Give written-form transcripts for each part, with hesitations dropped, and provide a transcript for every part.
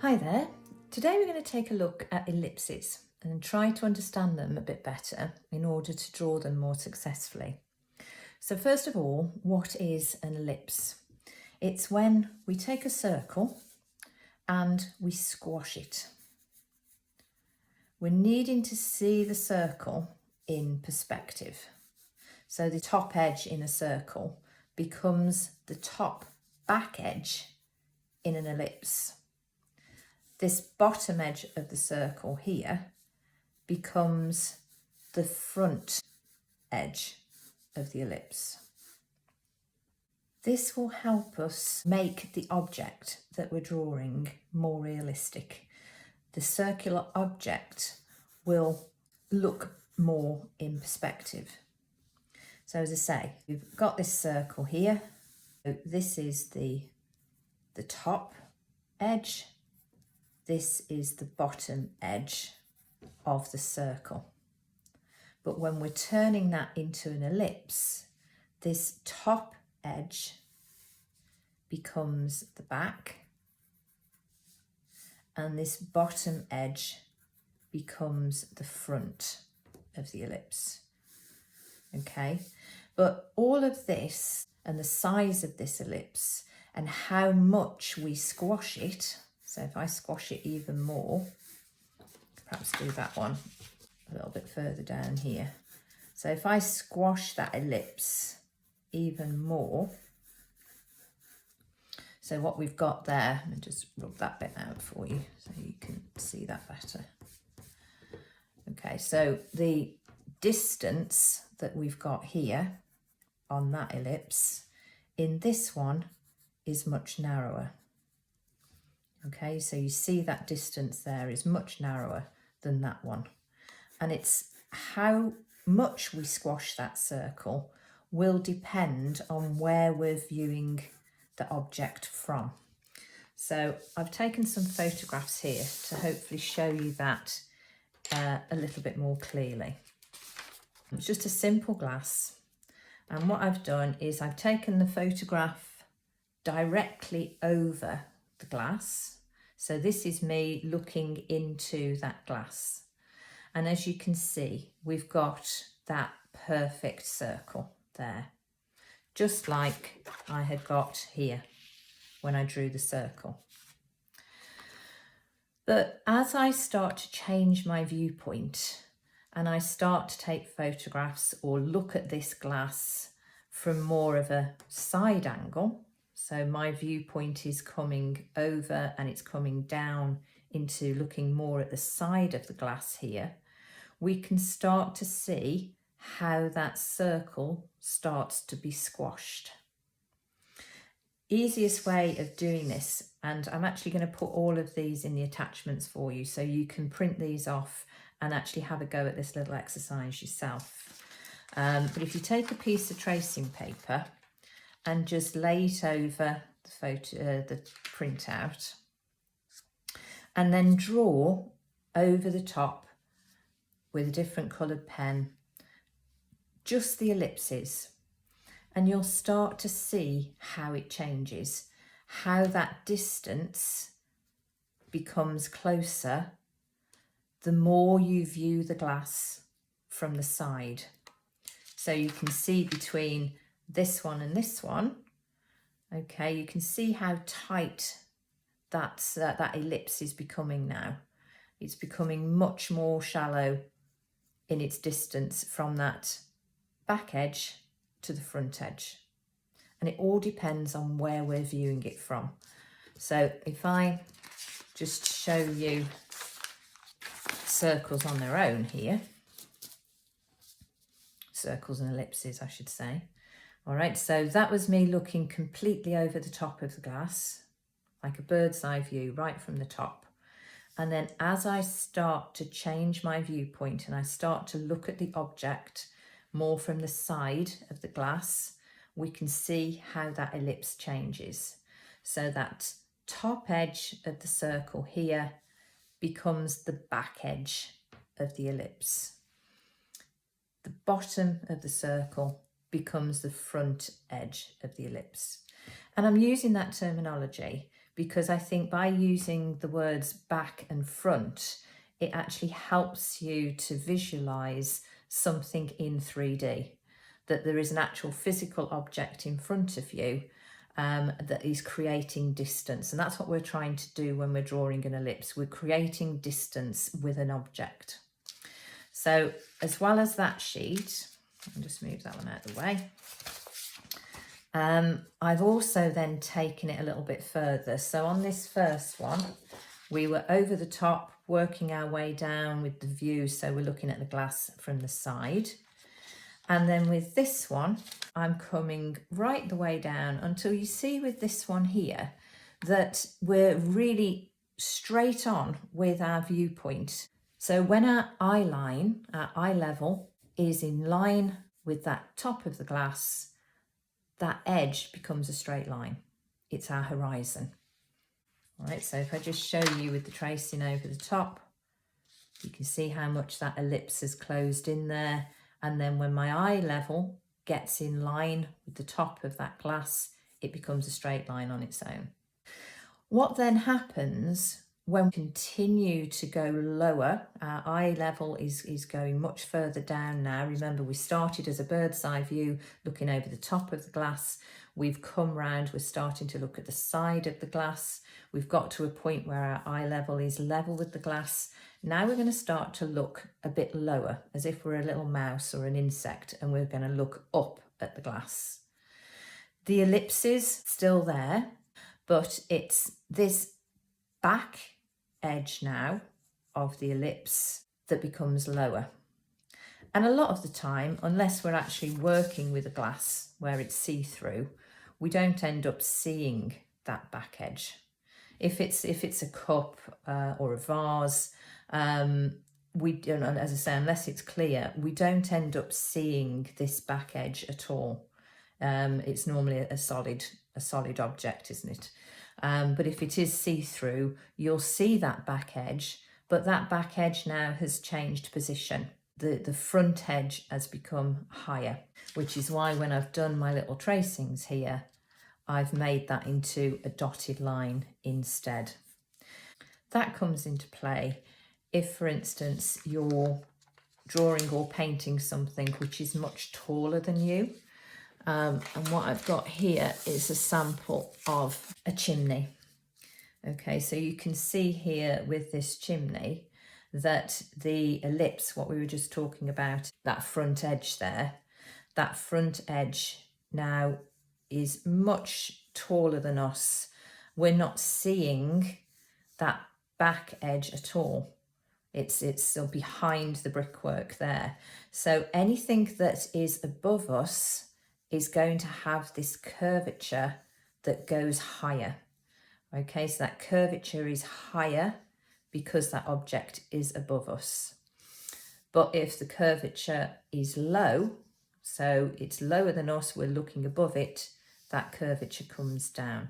Hi there. Today we're going to take a look at ellipses and try to understand them a bit better in order to draw them more successfully. So first of all, what is an ellipse? It's when we take a circle and we squash it. We're needing to see the circle in perspective. So the top edge in a circle becomes the top back edge in an ellipse. This bottom edge of the circle here becomes the front edge of the ellipse. This will help us make the object that we're drawing more realistic. The circular object will look more in perspective. So as I say, we've got this circle here. So this is the top edge. This is the bottom edge of the circle. But when we're turning that into an ellipse, this top edge becomes the back and this bottom edge becomes the front of the ellipse. Okay, but all of this and the size of this ellipse and how much we squash it, so if I squash it even more, perhaps do that one a little bit further down here. So if I squash that ellipse even more, so what we've got there, let me just rub that bit out for you so you can see that better. Okay, so the distance that we've got here on that ellipse in this one is much narrower. Okay, so you see that distance there is much narrower than that one. And it's how much we squash that circle will depend on where we're viewing the object from. So I've taken some photographs here to hopefully show you that a little bit more clearly. It's just a simple glass. And what I've done is I've taken the photograph directly over the glass. So this is me looking into that glass. And as you can see, we've got that perfect circle there, just like I had got here when I drew the circle. But as I start to change my viewpoint and I start to take photographs or look at this glass from more of a side angle, so my viewpoint is coming over and it's coming down into looking more at the side of the glass here, we can start to see how that circle starts to be squashed. Easiest way of doing this, and I'm actually going to put all of these in the attachments for you so you can print these off and actually have a go at this little exercise yourself. But if you take a piece of tracing paper and just lay it over the printout and then draw over the top with a different coloured pen just the ellipses, and you'll start to see how it changes, how that distance becomes closer the more you view the glass from the side. So you can see between this one and this one, okay, you can see how tight that ellipse is becoming now. It's becoming much more shallow in its distance from that back edge to the front edge. And it all depends on where we're viewing it from. So if I just show you circles on their own here, circles and ellipses I should say. All right, so that was me looking completely over the top of the glass, like a bird's eye view right from the top. And then as I start to change my viewpoint and I start to look at the object more from the side of the glass, we can see how that ellipse changes. So that top edge of the circle here becomes the back edge of the ellipse. The bottom of the circle becomes the front edge of the ellipse. And I'm using that terminology because I think by using the words back and front, it actually helps you to visualize something in 3D, that there is an actual physical object in front of you that is creating distance. And that's what we're trying to do when we're drawing an ellipse. We're creating distance with an object. So as well as that sheet, I'll just move that one out of the way. I've also then taken it a little bit further. So on this first one, we were over the top, working our way down with the view. So we're looking at the glass from the side. And then with this one, I'm coming right the way down until you see with this one here that we're really straight on with our viewpoint. So when our eye line, our eye level is in line with that top of the glass, that edge becomes a straight line. It's our horizon. All right, so if I just show you with the tracing over the top, you can see how much that ellipse has closed in there. And then when my eye level gets in line with the top of that glass, it becomes a straight line on its own. What then happens when we continue to go lower, our eye level is going much further down now. Remember, we started as a bird's eye view looking over the top of the glass. We've come round, we're starting to look at the side of the glass. We've got to a point where our eye level is level with the glass. Now we're going to start to look a bit lower, as if we're a little mouse or an insect, and we're going to look up at the glass. The ellipse is still there, but it's this back edge now of the ellipse that becomes lower. And a lot of the time, unless we're actually working with a glass where it's see-through, we don't end up seeing that back edge. If it's a cup or a vase, we don't, as I say, unless it's clear, we don't end up seeing this back edge at all. It's normally a solid object, isn't it? But if it is see-through, you'll see that back edge, but that back edge now has changed position. The front edge has become higher, which is why when I've done my little tracings here, I've made that into a dotted line instead. That comes into play if, for instance, you're drawing or painting something which is much taller than you. And what I've got here is a sample of a chimney. Okay, so you can see here with this chimney that the ellipse, what we were just talking about, that front edge there, that front edge now is much taller than us. We're not seeing that back edge at all. It's still behind the brickwork there. So anything that is above us is going to have this curvature that goes higher. Okay, so that curvature is higher because that object is above us. But if the curvature is low, so it's lower than us, we're looking above it, that curvature comes down.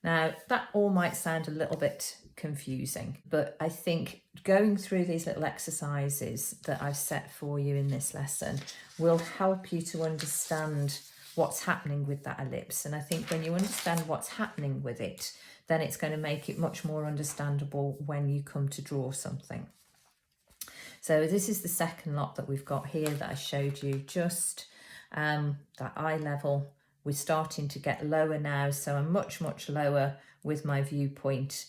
Now, that all might sound a little bit confusing, but I think going through these little exercises that I've set for you in this lesson will help you to understand what's happening with that ellipse. And I think when you understand what's happening with it, then it's going to make it much more understandable when you come to draw something. So this is the second lot that we've got here that I showed you, just that eye level. We're starting to get lower now, so I'm much lower with my viewpoint.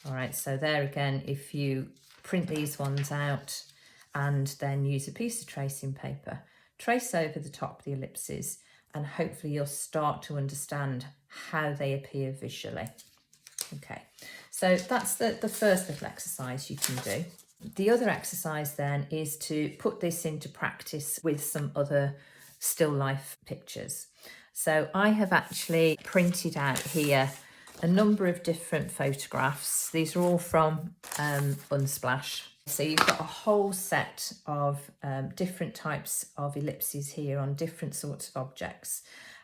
All right, so there again, if you print these ones out and then use a piece of tracing paper, trace over the top of the ellipses, and hopefully you'll start to understand how they appear visually. Okay, so that's the first little exercise you can do. The other exercise then is to put this into practice with some other still life pictures. So I have actually printed out here a number of different photographs. These are all from Unsplash. So you've got a whole set of different types of ellipses here on different sorts of objects.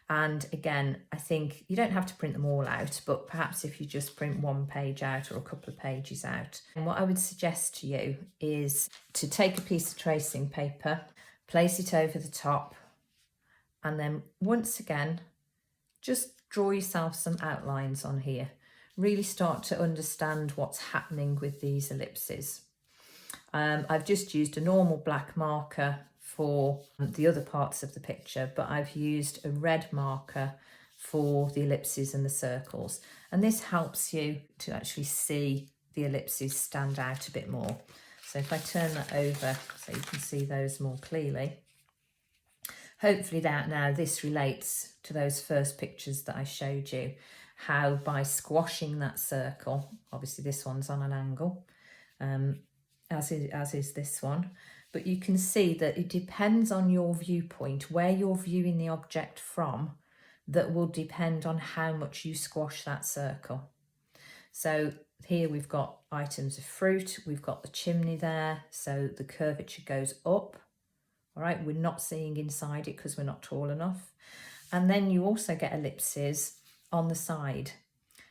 And again, I think you don't have to print them all out, but perhaps if you just print one page out or a couple of pages out. And what I would suggest to you is to take a piece of tracing paper, place it over the top, and then once again, just draw yourself some outlines on here. Really start to understand what's happening with these ellipses. I've just used a normal black marker for the other parts of the picture, but I've used a red marker for the ellipses and the circles. And this helps you to actually see the ellipses stand out a bit more. So if I turn that over so you can see those more clearly. Hopefully that now this relates to those first pictures that I showed you, how by squashing that circle, obviously this one's on an angle, as is this one, but you can see that it depends on your viewpoint, where you're viewing the object from, that will depend on how much you squash that circle. So here we've got items of fruit, we've got the chimney there, so the curvature goes up. All right, we're not seeing inside it because we're not tall enough. And then you also get ellipses on the side.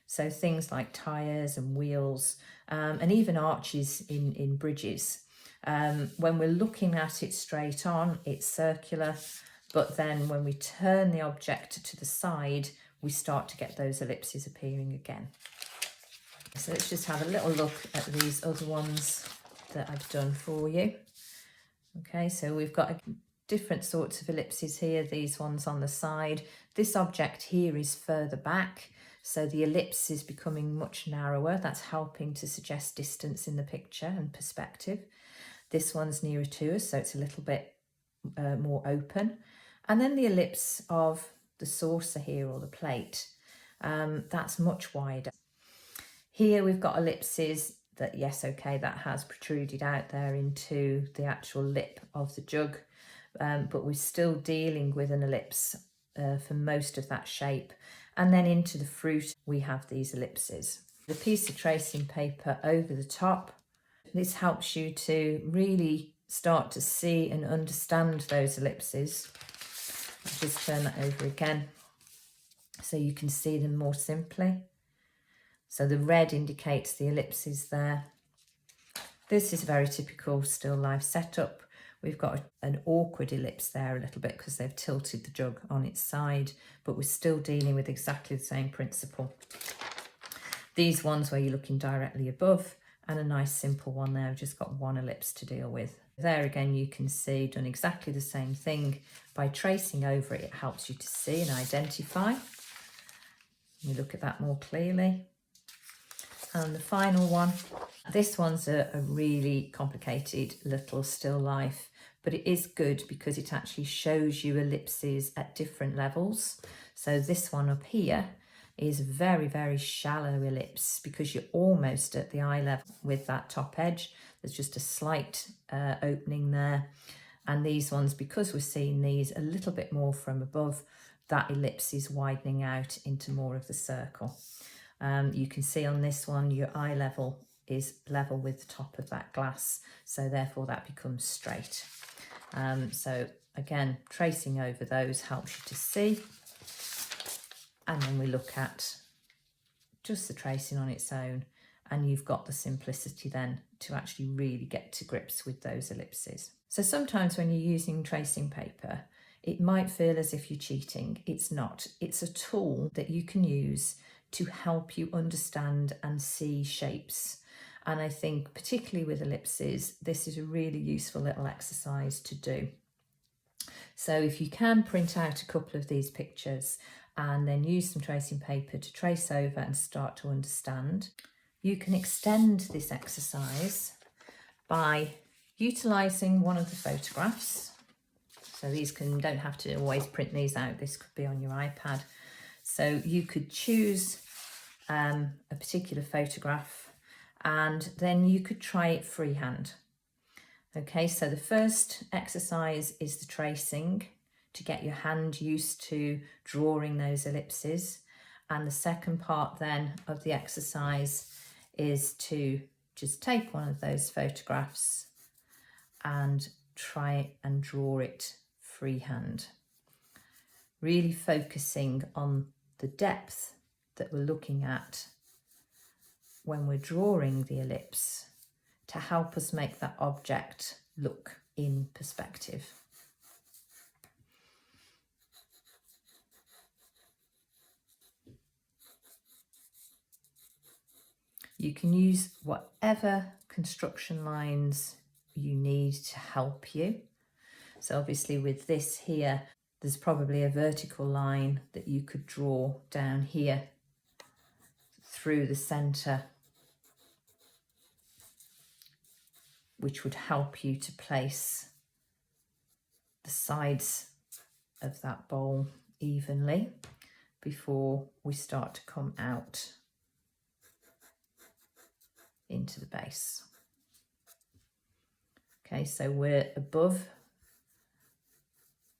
So things like tyres and wheels and even arches in bridges. When we're looking at it straight on, it's circular. But then when we turn the object to the side, we start to get those ellipses appearing again. So let's just have a little look at these other ones that I've done for you. Okay, so we've got different sorts of ellipses here, these ones on the side. This object here is further back, so the ellipse is becoming much narrower. That's helping to suggest distance in the picture and perspective. This one's nearer to us, so it's a little bit more open. And then the ellipse of the saucer here, or the plate, that's much wider. Here we've got ellipses that, yes, okay, that has protruded out there into the actual lip of the jug, but we're still dealing with an ellipse for most of that shape. And then into the fruit, we have these ellipses. The piece of tracing paper over the top, this helps you to really start to see and understand those ellipses. I'll just turn that over again so you can see them more simply. So the red indicates the ellipses there. This is a very typical still life setup. We've got an awkward ellipse there a little bit because they've tilted the jug on its side, but we're still dealing with exactly the same principle. These ones where you're looking directly above, and a nice simple one there, I've just got one ellipse to deal with. There again, you can see done exactly the same thing. By tracing over it, it helps you to see and identify. You look at that more clearly. And the final one, this one's a really complicated little still life, but it is good because it actually shows you ellipses at different levels. So this one up here is a very, very shallow ellipse because you're almost at the eye level with that top edge. There's just a slight opening there. And these ones, because we're seeing these a little bit more from above, that ellipse is widening out into more of the circle. You can see on this one, your eye level is level with the top of that glass, so therefore that becomes straight. So again, tracing over those helps you to see. And then we look at just the tracing on its own, and you've got the simplicity then to actually really get to grips with those ellipses. So sometimes when you're using tracing paper, it might feel as if you're cheating. It's not. It's a tool that you can use to help you understand and see shapes. And I think particularly with ellipses, this is a really useful little exercise to do. So if you can print out a couple of these pictures and then use some tracing paper to trace over and start to understand, you can extend this exercise by utilising one of the photographs. So these don't have to always print these out. This could be on your iPad. So you could choose a particular photograph and then you could try it freehand. Okay, so the first exercise is the tracing to get your hand used to drawing those ellipses. And the second part then of the exercise is to just take one of those photographs and try and draw it freehand. Really focusing on the depth that we're looking at when we're drawing the ellipse to help us make that object look in perspective. You can use whatever construction lines you need to help you. So obviously with this here, there's probably a vertical line that you could draw down here through the centre, which would help you to place the sides of that bowl evenly before we start to come out into the base. Okay, so we're above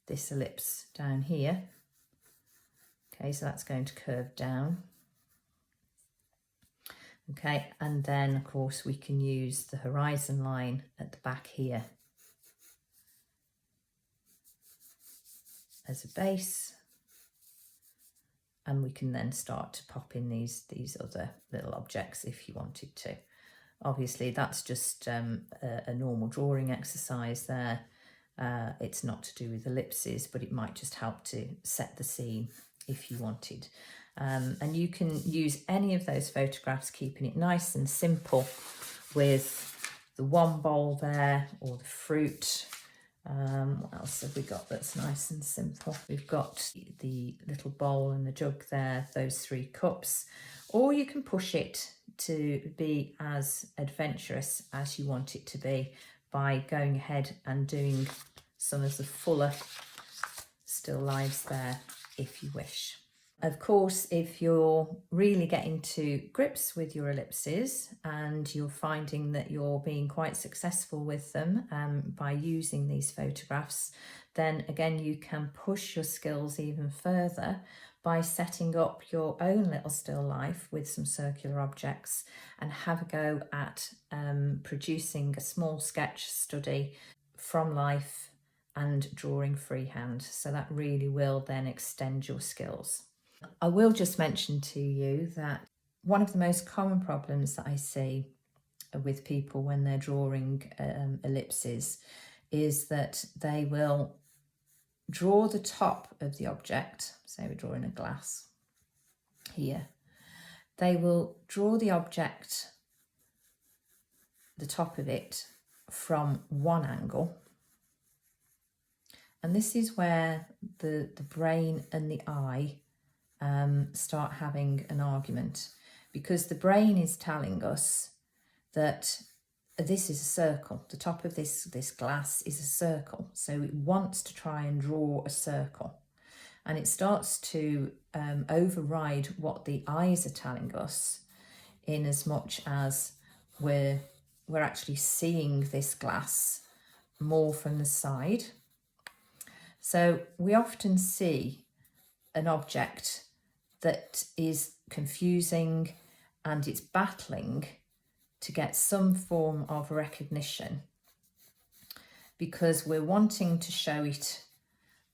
this ellipse down here. Okay, so that's going to curve down. Okay, and then of course we can use the horizon line at the back here as a base, and we can then start to pop in these other little objects if you wanted to. Obviously that's just a normal drawing exercise there. It's not to do with ellipses, but it might just help to set the scene if you wanted. And you can use any of those photographs, keeping it nice and simple with the one bowl there, or the fruit. What else have we got that's nice and simple? We've got the little bowl and the jug there, those 3 cups. Or you can push it to be as adventurous as you want it to be by going ahead and doing some of the fuller still lives there if you wish. Of course, if you're really getting to grips with your ellipses and you're finding that you're being quite successful with them by using these photographs, then again you can push your skills even further by setting up your own little still life with some circular objects and have a go at producing a small sketch study from life and drawing freehand. So that really will then extend your skills. I will just mention to you that one of the most common problems that I see with people when they're drawing ellipses is that they will draw the top of the object. Say we're drawing a glass here. They will draw the object, the top of it, from one angle. And this is where the brain and the eye start having an argument, because the brain is telling us that this is a circle. The top of this glass is a circle. So it wants to try and draw a circle. And it starts to override what the eyes are telling us, in as much as we're actually seeing this glass more from the side. So we often see an object that is confusing and it's battling to get some form of recognition, because we're wanting to show it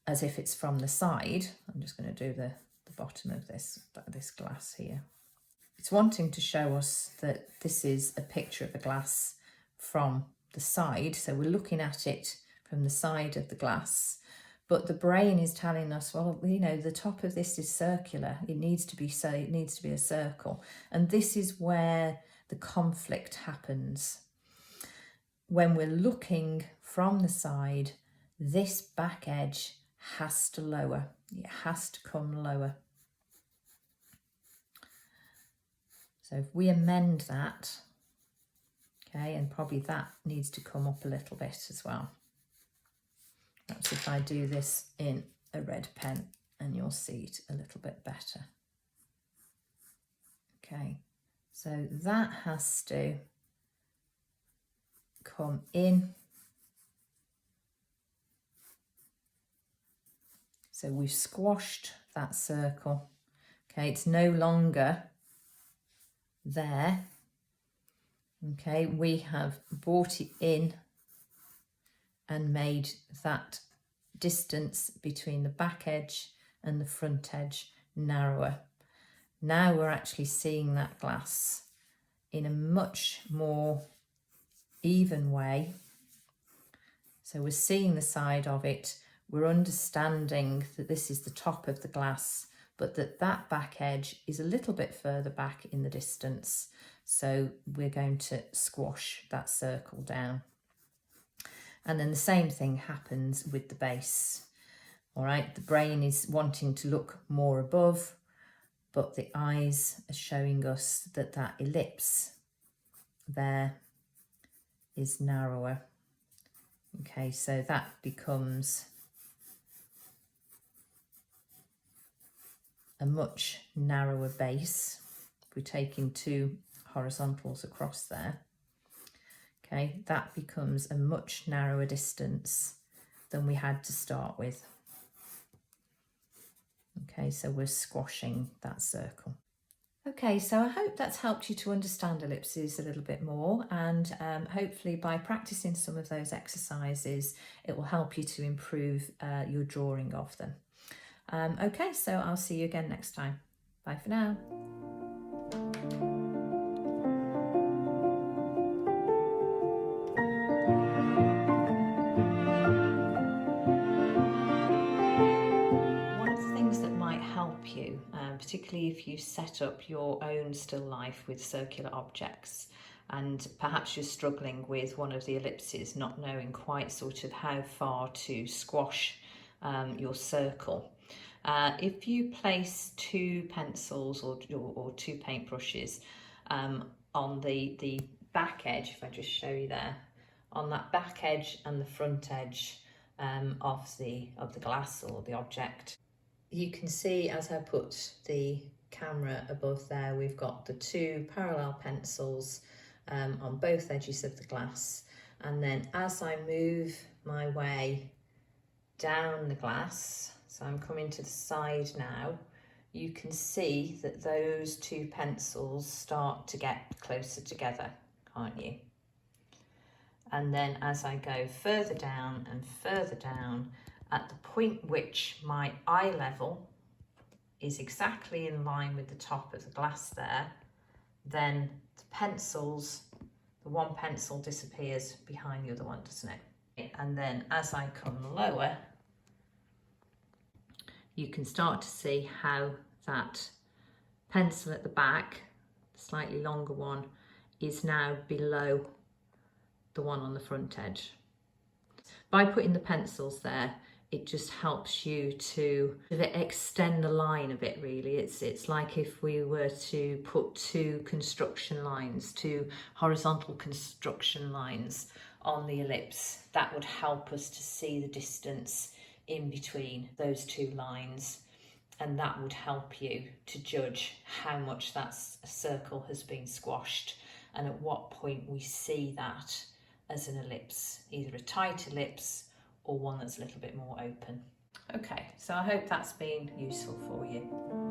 as if it's from the side. I'm just going to do the bottom of this glass here. It's wanting to show us that this is a picture of a glass from the side. So we're looking at it from the side of the glass. But the brain is telling us, well, you know, the top of this is circular. It needs to be a circle. And this is where the conflict happens. When we're looking from the side, this back edge has to lower. It has to come lower. So if we amend that, okay, and probably that needs to come up a little bit as well. Perhaps if I do this in a red pen, and you'll see it a little bit better. Okay, so that has to come in. So we've squashed that circle. Okay, it's no longer there. Okay, we have brought it in and made that distance between the back edge and the front edge narrower. Now we're actually seeing that glass in a much more even way. So we're seeing the side of it, we're understanding that this is the top of the glass, but that back edge is a little bit further back in the distance. So we're going to squash that circle down. And then the same thing happens with the base. All right, the brain is wanting to look more above, but the eyes are showing us that that ellipse there is narrower. Okay, so that becomes a much narrower base. We're taking two horizontals across there. Okay, that becomes a much narrower distance than we had to start with. Okay, so we're squashing that circle. Okay, so I hope that's helped you to understand ellipses a little bit more, and hopefully by practicing some of those exercises it will help you to improve your drawing of them. Okay, so I'll see you again next time. Bye for now. You, particularly if you set up your own still life with circular objects and perhaps you're struggling with one of the ellipses, not knowing quite sort of how far to squash your circle. If you place two pencils or two paintbrushes on the back edge, if I just show you there, on that back edge and the front edge of the glass or the object, you can see as I put the camera above there, we've got the two parallel pencils on both edges of the glass, and then as I move my way down the glass, so I'm coming to the side now, you can see that those two pencils start to get closer together, can't you? And then as I go further down and further down, at the point which my eye level is exactly in line with the top of the glass there, then the pencils, the one pencil disappears behind the other one, doesn't it? And then as I come lower, you can start to see how that pencil at the back, the slightly longer one, is now below the one on the front edge. By putting the pencils there, it just helps you to extend the line a bit, really. It's like if we were to put two construction lines, two horizontal construction lines on the ellipse. That would help us to see the distance in between those two lines, and that would help you to judge how much that circle has been squashed and at what point we see that as an ellipse, either a tight ellipse or one that's a little bit more open. Okay, so I hope that's been useful for you.